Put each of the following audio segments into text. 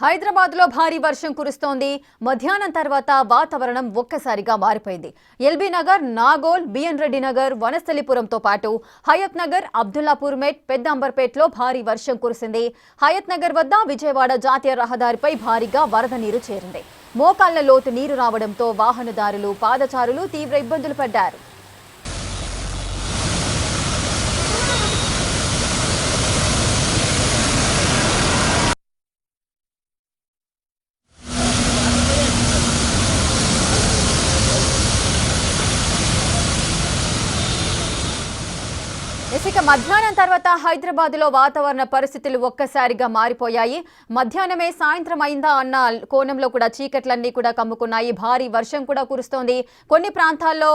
హైదరాబాద్ లో భారీ వర్షం కురుస్తోంది. మధ్యాహ్నం తర్వాత వాతావరణం ఒక్కసారిగా మారిపోయింది. ఎల్బీ నగర్, నాగోల్, బిఎన్ రెడ్డి నగర్, వనస్థలిపురంతో పాటు హయత్ నగర్, అబ్దుల్లాపూర్ మెట్, పెద్ద అంబర్పేటలో భారీ వర్షం కురిసింది. హయత్ నగర్ వద్ద విజయవాడ జాతీయ రహదారిపై భారీగా వరద నీరు చేరింది. మోకాళ్ల లోతు నీరు రావడంతో వాహనదారులు, పాదచారులు తీవ్ర ఇబ్బందులు పడ్డారు. ఇక మధ్యాహ్నం తర్వాత హైదరాబాద్ లో వాతావరణ పరిస్థితులు ఒక్కసారిగా మారిపోయాయి. మధ్యాహ్నమే సాయంత్రం అయిందా అన్న కోణంలో కూడా చీకట్లన్నీ కూడా కమ్ముకున్నాయి. భారీ వర్షం కూడా కురుస్తోంది. కొన్ని ప్రాంతాల్లో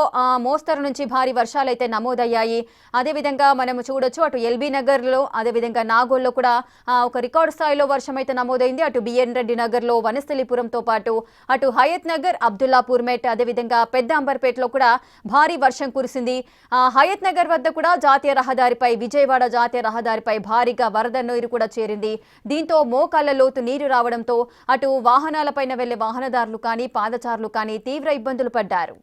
మోస్తరు నుంచి భారీ వర్షాలు అయితే నమోదయ్యాయి. అదేవిధంగా మనం చూడొచ్చు, అటు ఎల్బీ నగర్ లో, అదేవిధంగా నాగోల్లో కూడా ఒక రికార్డు స్థాయిలో వర్షం అయితే నమోదైంది. అటు బిఎన్ రెడ్డి నగర్ లో, వనస్థలిపురంతో పాటు అటు హయత్ నగర్, అబ్దుల్లాపూర్ మెట్, అదేవిధంగా పెద్ద అంబర్పేటలో కూడా భారీ వర్షం కురిసింది. హయత్ నగర్ వద్ద కూడా జాతీయ రహదారిపై, విజయవాడ జాతీయ రహదారిపై భారీగా వరద నీరు కూడా చేరింది. దీంతో మోకాళ్ల లోతు నీరు రావడంతో అటు వాహనాలపైన వెళ్లే వాహనదారులు కానీ, పాదచారులు కానీ తీవ్ర ఇబ్బందులు పడ్డారు.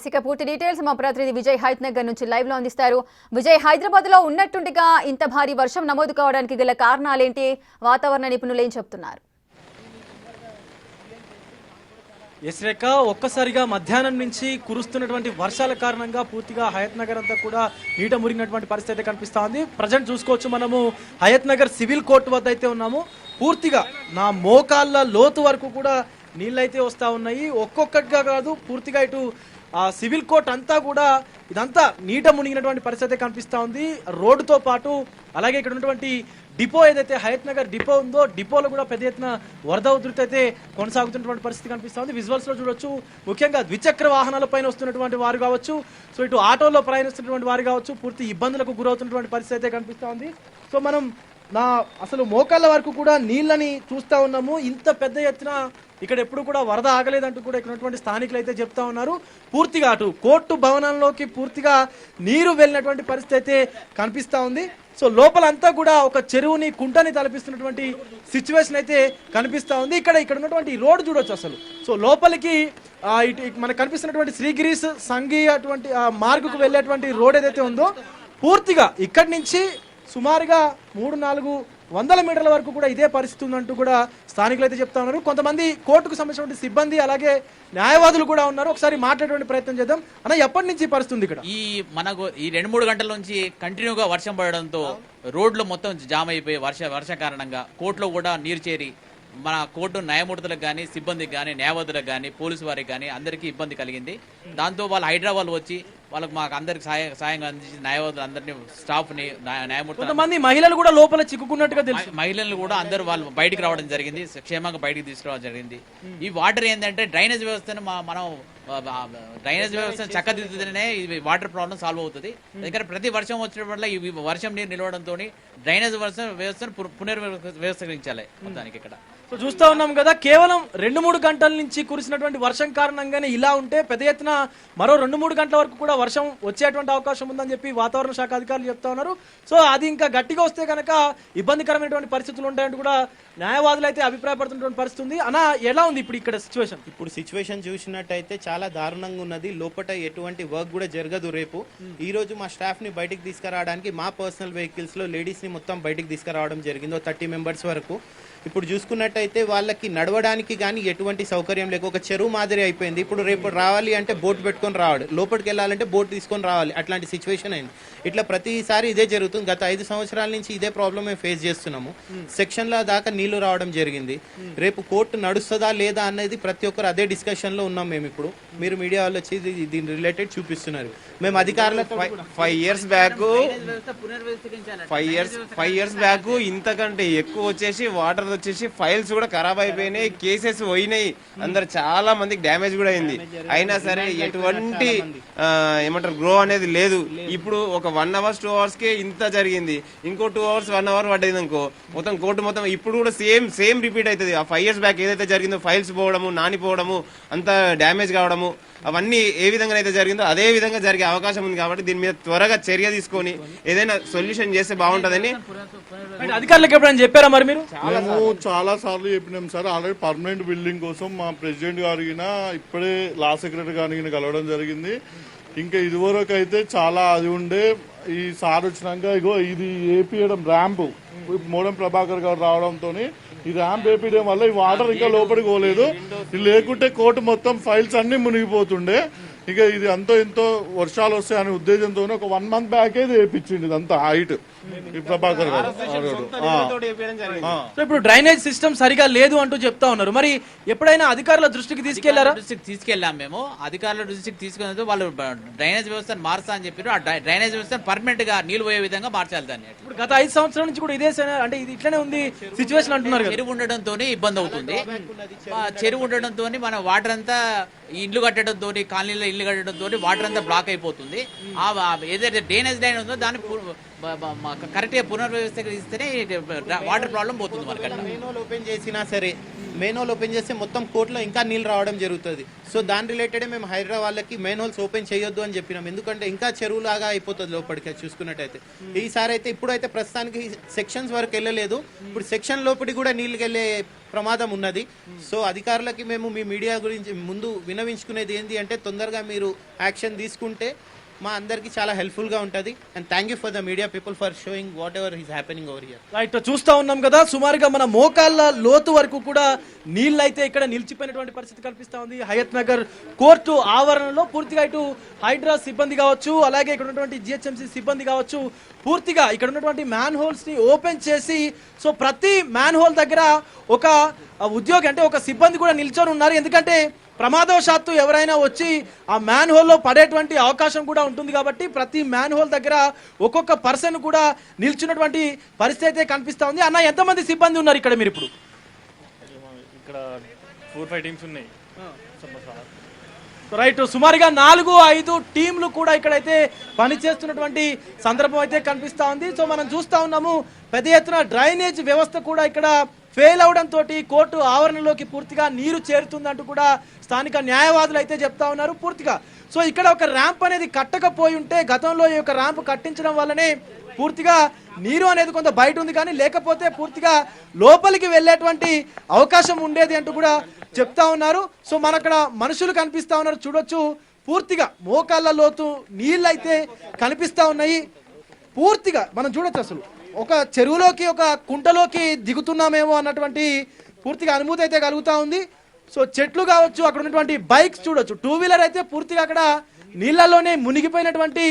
ఇక పూర్తి డీటెయిల్స్ మా ప్రతినిధి విజయ్ హయత్ నగర్ నుంచి లైవ్ లో అందిస్తారు. విజయ్, హైదరాబాద్ లో ఉన్నట్టుండిగా ఇంత భారీ వర్షం నమోదు కావడానికి గల కారణాలేంటి? వాతావరణ నిపుణులు ఏం చెప్తున్నారు? ఎస్ రేఖ, ఒక్కసారిగా మధ్యాహ్నం నుంచి కురుస్తున్నటువంటి వర్షాల కారణంగా పూర్తిగా హయత్ నగర్ అంతా కూడా నీట మురిగినటువంటి పరిస్థితి అయితే కనిపిస్తా ఉంది. ప్రజెంట్ చూసుకోవచ్చు, మనము హయత్ నగర్ సివిల్ కోర్టు వద్ద అయితే ఉన్నాము. పూర్తిగా నా మోకాళ్ళ లోతు వరకు కూడా నీళ్ళైతే వస్తూ ఉన్నాయి. ఒక్కొక్కటిగా కాదు, పూర్తిగా ఇటు సివిల్ కోర్ట్ అంతా కూడా ఇదంతా నీట మునిగినటువంటి పరిస్థితి కనిపిస్తూ ఉంది. రోడ్డుతో పాటు అలాగే ఇక్కడ ఉన్నటువంటి డిపో ఏదైతే హయత్ నగర్ డిపో ఉందో, డిపోలో కూడా పెద్ద ఎత్తున వరద ఉధృతి అయితే కొనసాగుతున్నటువంటి పరిస్థితి కనిపిస్తూ ఉంది. విజువల్స్ లో చూడొచ్చు, ముఖ్యంగా ద్విచక్ర వాహనాలపైన వస్తున్నటువంటి వారు కావచ్చు, సో ఇటు ఆటోలో ప్రయాణిస్తున్నటువంటి వారు కావచ్చు, పూర్తి ఇబ్బందులకు గురవుతున్నటువంటి పరిస్థితి అయితే కనిపిస్తూ ఉంది. సో మనం అసలు మోకాళ్ళ వరకు కూడా నీళ్ళని చూస్తూ ఉన్నాము. ఇంత పెద్ద ఎత్తున ఇక్కడ ఎప్పుడు కూడా వరద ఆగలేదంటూ కూడా ఇక్కడ ఉన్నటువంటి స్థానికులు అయితే చెప్తా ఉన్నారు. పూర్తిగా అటు కోర్టు భవనంలోకి పూర్తిగా నీరు వెళ్ళినటువంటి పరిస్థితి అయితే కనిపిస్తా ఉంది. సో లోపలంతా కూడా ఒక చెరువుని, కుంటని తలపిస్తున్నటువంటి సిచ్యువేషన్ అయితే కనిపిస్తా ఉంది. ఇక్కడ ఉన్నటువంటి రోడ్డు చూడొచ్చు అసలు. సో లోపలికి ఇటు మనకు కనిపిస్తున్నటువంటి శ్రీగిరీస్ సంఘీ అటువంటి మార్గుకు వెళ్ళేటువంటి రోడ్ ఏదైతే ఉందో, పూర్తిగా ఇక్కడి నుంచి సుమారుగా 300-400 మీటర్ల వరకు కూడా ఇదే పరిస్థితి ఉందంటూ కూడా స్థానికులు అయితే చెప్తా ఉన్నారు. కొంతమంది కోర్టుకు సంబంధించినటువంటి సిబ్బంది అలాగే న్యాయవాదులు కూడా ఉన్నారు. ఒకసారి మాట్లాడేటువంటి ప్రయత్నం చేద్దాం. అన్న, ఎప్పటి నుంచి పరిస్థితి ఇక్కడ? మనకు ఈ 2-3 గంటల నుంచి కంటిన్యూగా వర్షం పడడంతో రోడ్లు మొత్తం జామ్ అయిపోయి వర్ష కారణంగా కోర్టులో కూడా నీరు చేరి మన కోర్టు న్యాయమూర్తులకు కానీ, సిబ్బందికి కానీ, న్యాయవాదులకు కానీ, పోలీసు వారికి కానీ అందరికీ ఇబ్బంది కలిగింది. దాంతో వాళ్ళు హైదరాబాద్ వచ్చి వాళ్ళకి మాకు అందరికి సాయంగా అందించి న్యాయవాదులు అందరినీ, స్టాఫ్ ని, న్యాయమూర్తులు, కొంతమంది మహిళలు కూడా లోపల చిక్కుకున్నట్టుగా తెలుసు. మహిళలు కూడా అందరూ వాళ్ళు బయటికి రావడం జరిగింది, క్షేమంగా బయటికి తీసుకురావడం జరిగింది. ఈ వాటర్ ఏంటంటే డ్రైనేజ్ వ్యవస్థను మనం డ్రైనేజ్ వ్యవస్థను చక్కదిద్దుతూనే ఈ వాటర్ ప్రాబ్లం సాల్వ్ అవుతుంది. దగ్గర ప్రతి వర్షం వచ్చిన వల్ల ఈ వర్షం నీరు నిలవడంతో డ్రైనేజ్ వ్యవస్థను పునర్వ్యవస్థీకరించాలి మొత్తానికి ఇక్కడ. సో చూస్తా ఉన్నాం కదా, కేవలం 2-3 గంటల నుంచి కురిసినటువంటి వర్షం కారణంగానే ఇలా ఉంటే పెద్ద ఎత్తున మరో 2-3 గంటల వరకు కూడా వర్షం వచ్చేటువంటి అవకాశం ఉందని చెప్పి వాతావరణ శాఖ అధికారులు చెప్తా ఉన్నారు. సో అది ఇంకా గట్టిగా వస్తే కనుక ఇబ్బందికరమైనటువంటి పరిస్థితులు ఉంటాయంటూ కూడా న్యాయవాదులు అయితే అభిప్రాయపడుతున్నటువంటి పరిస్థితి ఉంది. అన్న, ఎలా ఉంది ఇప్పుడు ఇక్కడ సిచ్యువేషన్? ఇప్పుడు సిచ్యువేషన్ చూసినట్టయితే చాలా దారుణంగా ఉన్నది. లోపల ఎటువంటి వర్క్ కూడా జరగదు. రేపు ఈ రోజు మా స్టాఫ్ ని బయటికి తీసుకురావడానికి మా పర్సనల్ వెహికల్స్ లో లేడీస్ ని మొత్తం బయటికి తీసుకురావడం జరిగింది, 30 మెంబర్స్ వరకు. ఇప్పుడు చూసుకున్నట్టయితే వాళ్ళకి నడవడానికి కానీ ఎటువంటి సౌకర్యం లేక ఒక చెరువు మాదిరి అయిపోయింది. ఇప్పుడు రేపు రావాలి అంటే బోట్ పెట్టుకొని రావాలి, లోపలికి వెళ్ళాలంటే బోట్ తీసుకొని రావాలి, అట్లాంటి సిచ్యువేషన్ అయింది. ఇట్లా ప్రతిసారి ఇదే జరుగుతుంది. గత 5 సంవత్సరాల నుంచి ఇదే ప్రాబ్లం మేము ఫేస్ చేస్తున్నాము. సెక్షన్ల దాకా నీళ్లు రావడం జరిగింది. రేపు కోర్టు నడుస్తుందా లేదా అనేది ప్రతి ఒక్కరు అదే డిస్కషన్ లో ఉన్నాం మేము. ఇప్పుడు మీరు మీడియా వాళ్ళు వచ్చి దీని రిలేటెడ్ చూపిస్తున్నారు. మేము అధికారులతో 5 ఇయర్స్ బ్యాక్ ఇంతకంటే ఎక్కువ వచ్చేసి వాటర్ వచ్చేసి ఫైల్స్ కూడా ఖరాబ్ అయిపోయినాయి, కేసెస్ పోయినాయి, అందరు చాలా మందికి డ్యామేజ్ కూడా అయింది. అయినా సరే ఎటువంటి ఏమంటారు గ్రో అనేది లేదు. ఇప్పుడు ఒక 1 hour 2 hours కే ఇంత జరిగింది, ఇంకో 2 hours 1 hour పడ్డది అనుకో మొత్తం కోర్టు మొత్తం ఇప్పుడు కూడా సేమ్ రిపీట్ అవుతుంది. ఆ 5 years బ్యాక్ ఏదైతే జరిగిందో ఫైల్స్ పోవడము, నానిపోవడము, అంత డ్యామేజ్ కావడము, అవన్నీ ఏ విధంగా అయితే జరిగిందో అదే విధంగా జరిగే అవకాశం ఉంది. కాబట్టి దీని మీద త్వరగా చర్య తీసుకొని ఏదైనా సొల్యూషన్ చేస్తే బాగుంటుందని అధికారులకు ఎప్పుడైనా చెప్పారా మరి మీరు? మేము చాలా సార్లు చెప్పినాం సార్. ఆల్రెడీ పర్మనెంట్ బిల్డింగ్ కోసం మా ప్రెసిడెంట్ గారిగిన ఇప్పుడే లా సెక్రటరీ గారిని కలవడం జరిగింది. ఇంకా ఇదివరకు అయితే చాలా అది ఉండే, ఈ సార్ వచ్చినాక ఇగో ఇది ఏపీయడం ర్యాంపు మోడం ప్రభాకర్ గారు రావడంతో ఈ ర్యాంప్ వేపించడం వల్ల ఈ వాటర్ ఇంకా లోపలికి పోలేదు. ఇది లేకుంటే కోర్టు మొత్తం ఫైల్స్ అన్ని మునిగిపోతుండే. ఇక ఇది అంతో ఎంతో వర్షాలు వస్తాయనే ఉద్దేశంతో ఒక 1 month బ్యాక్ ఇది వేపించింది ఇదంతా హైట్ ఈ ప్రభాకర్ గారు. సో ఇప్పుడు డ్రైనేజ్ సిస్టమ్ సరిగా లేదు అంటూ చెప్తా ఉన్నారు. మరి ఎప్పుడైనా అధికారుల దృష్టికి తీసుకెళ్లారా? దృష్టికి తీసుకెళ్ళాం మేము. అధికారుల దృష్టికి తీసుకెళ్ళి వాళ్ళు డ్రైనేజ్ వ్యవస్థను మారుస్తా అని చెప్పారు. ఆ డ్రైనేజ్ వ్యవస్థను పర్మనెంట్ గా నీళ్లు పోయే విధంగా మార్చాలి దాన్ని. ఇప్పుడు గత 5 సంవత్సరాల నుంచి కూడా ఇదే అంటే ఇది ఇట్లనే ఉంది సిచ్యువేషన్ అంటున్నారు కదా. చెరువు ఉండడంతో ఇబ్బంది అవుతుంది. చెరువు ఉండడంతో మన వాటర్ అంతా ఇల్లు కట్టడంతో, కాలనీలో ఇల్లు కట్టడంతో వాటర్ అంతా బ్లాక్ అయిపోతుంది. ఏదైతే డ్రైనేజ్ లైన్ ఉందో దాన్ని కరెక్ట్ గా పునర్వ్యవస్థీకరిస్తేనే వాటర్ ప్రాబ్లం పోతుంది మనకి. మెయిన్ ఓపెన్ చేసినా సరే, మెయిన్ హోల్ ఓపెన్ చేస్తే మొత్తం కోర్టులో ఇంకా నీళ్ళు రావడం జరుగుతుంది. సో దాని రిలేటెడ్ మేము హైదరాబాద్ వాళ్ళకి మెయిన్ హోల్స్ ఓపెన్ చేయొద్దు అని చెప్పినాం. ఎందుకంటే ఇంకా చెరువులాగా అయిపోతుంది లోపలికి చూసుకున్నట్టయితే. ఈసారి అయితే ఇప్పుడైతే ప్రస్తుతానికి సెక్షన్స్ వరకు వెళ్ళలేదు. ఇప్పుడు సెక్షన్ లోపలికి కూడా నీళ్ళకి వెళ్ళే ప్రమాదం ఉన్నది. సో అధికారులకి మేము మీ మీడియా గురించి ముందు వినవించుకునేది ఏంటి అంటే తొందరగా మీరు యాక్షన్ తీసుకుంటే మా అందరికి చాలా హెల్ప్ఫుల్ గా ఉంటది. And thank you for the media people for showing what ever is happening over here. Right, చూస్తా ఉన్నాం కదా, సుమారుగా మన మోకాళ్ళ లోతు వరకు కూడా నీళ్ళు అయితే ఇక్కడ నిలిచిపోయినటువంటి పరిస్థితి కల్పిస్తా ఉంది. హయత్ నగర్ కోర్టు ఆవరణలో పూర్తిగా ఇటు హైడ్రా సిబ్బంది కావచ్చు, అలాగే ఇక్కడ ఉన్నటువంటి జిహెచ్ఎంసీ సిబ్బంది కావచ్చు, పూర్తిగా ఇక్కడ ఉన్నటువంటి మ్యాన్ హోల్స్ ని ఓపెన్ చేసి, సో ప్రతి మ్యాన్ హోల్ దగ్గర ఒక ఉద్యోగి అంటే ఒక సిబ్బంది కూడా నిల్చొని ఉన్నారు. ఎందుకంటే ప్రమాదవశాత్తు ఎవరైనా వచ్చి ఆ మ్యాన్ హోల్లో పడేటువంటి అవకాశం కూడా ఉంటుంది. కాబట్టి ప్రతి మ్యాన్ హోల్ దగ్గర ఒక్కొక్క పర్సన్ కూడా నిల్చున్నటువంటి పరిస్థితి అయితే కనిపిస్తా ఉంది. అన్న, ఎంతమంది సిబ్బంది ఉన్నారు ఇక్కడ మీరు ఇప్పుడు? ఇక్కడ 4-5 టీమ్స్ ఉన్నాయి. రైట్, సుమారుగా 4-5 టీంలు కూడా ఇక్కడైతే పనిచేస్తున్నటువంటి సందర్భం అయితే కనిపిస్తా ఉంది. సో మనం చూస్తా ఉన్నాము పెద్ద ఎత్తున డ్రైనేజ్ వ్యవస్థ కూడా ఇక్కడ ఫెయిల్ అవడంతో కోర్టు ఆవరణలోకి పూర్తిగా నీరు చేరుతుందంటూ కూడా స్థానిక న్యాయవాదులు అయితే చెప్తా ఉన్నారు పూర్తిగా. సో ఇక్కడ ఒక ర్యాంప్ అనేది కట్టకపోయి ఉంటే, గతంలో ఈ యొక్క ర్యాంప్ కట్టించడం వల్లనే పూర్తిగా నీరు అనేది కొంత బయట ఉంది, కానీ లేకపోతే పూర్తిగా లోపలికి వెళ్ళేటువంటి అవకాశం ఉండేది అంటూ కూడా చెప్తా ఉన్నారు. సో మనక్కడ మనుషులు కనిపిస్తా ఉన్నారు, చూడొచ్చు పూర్తిగా మోకాళ్ళ లోతు నీళ్ళు అయితే కనిపిస్తా ఉన్నాయి. పూర్తిగా మనం చూడొచ్చు అసలు ఒక చెరువులోకి ఒక కుంటలోకి దిగుతున్నామేమో అన్నటువంటి పూర్తిగా అనుభూతి అయితే కలుగుతా ఉంది. సో చెట్లు కావచ్చు, అక్కడ ఉన్నటువంటి బైక్స్ చూడొచ్చు, 2-వీలర్ అయితే పూర్తిగా అక్కడ నీళ్ళలోనే మునిగిపోయినటువంటి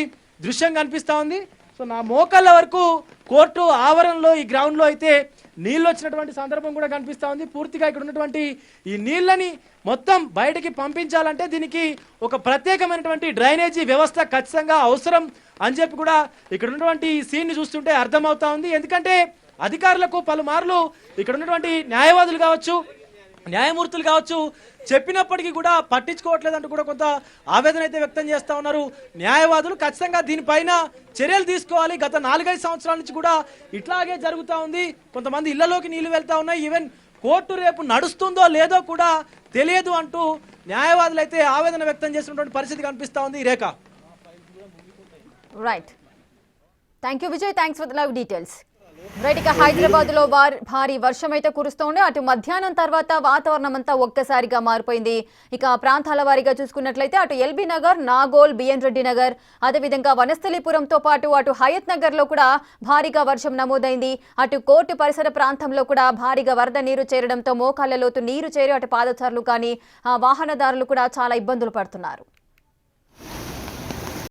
దృశ్యం కనిపిస్తా ఉంది. సో నా మోకాళ్ళ వరకు కోర్టు ఆవరణలో ఈ గ్రౌండ్లో అయితే నీళ్ళు వచ్చినటువంటి సందర్భం కూడా కనిపిస్తా ఉంది. పూర్తిగా ఇక్కడ ఉన్నటువంటి ఈ నీళ్ళని మొత్తం బయటికి పంపించాలంటే దీనికి ఒక ప్రత్యేకమైనటువంటి డ్రైనేజీ వ్యవస్థ ఖచ్చితంగా అవసరం అని చెప్పి కూడా ఇక్కడ ఉన్నటువంటి సీన్ ని చూస్తుంటే అర్థమవుతా ఉంది. ఎందుకంటే అధికారులకు పలుమార్లు ఇక్కడ ఉన్నటువంటి న్యాయవాదులు కావచ్చు, న్యాయమూర్తులు కావచ్చు చెప్పినప్పటికీ కూడా పట్టించుకోవట్లేదంటూ కూడా కొంత ఆవేదన అయితే వ్యక్తం చేస్తా ఉన్నారు న్యాయవాదులు. ఖచ్చితంగా దీనిపైన చర్యలు తీసుకోవాలి. గత 4-5 సంవత్సరాల నుంచి కూడా ఇట్లాగే జరుగుతూ ఉంది. కొంతమంది ఇళ్లలోకి నీళ్లు వెళ్తా ఉన్నాయి. ఈవెన్ కోర్టు రేపు నడుస్తుందో లేదో కూడా తెలియదు అంటూ న్యాయవాదులు అయితే ఆవేదన వ్యక్తం చేసినటువంటి పరిస్థితి కనిపిస్తా ఉంది. Rekha. Right, thank you Vijay, thanks for the live details. Right, ఇక హైదరాబాద్ లో భారీ వర్షం అయితే కురుస్తోంది. అటు మధ్యాహ్నం తర్వాత వాతావరణం అంతా ఒక్కసారిగా మారిపోయింది. ఇక ప్రాంతాల వారీగా చూసుకున్నట్లయితే అటు ఎల్బీ నగర్, నాగోల్, బిఎన్ రెడ్డి నగర్, అదేవిధంగా వనస్థలిపురంతో పాటు అటు హయత్ నగర్ లో కూడా భారీగా వర్షం నమోదైంది. అటు కోర్టు పరిసర ప్రాంతంలో కూడా భారీగా వరద నీరు చేరడంతో మోకాళ్ల లోతు నీరు చేరి అటు పాదచారులు కానీ వాహనదారులు కూడా చాలా ఇబ్బందులు పడుతున్నారు.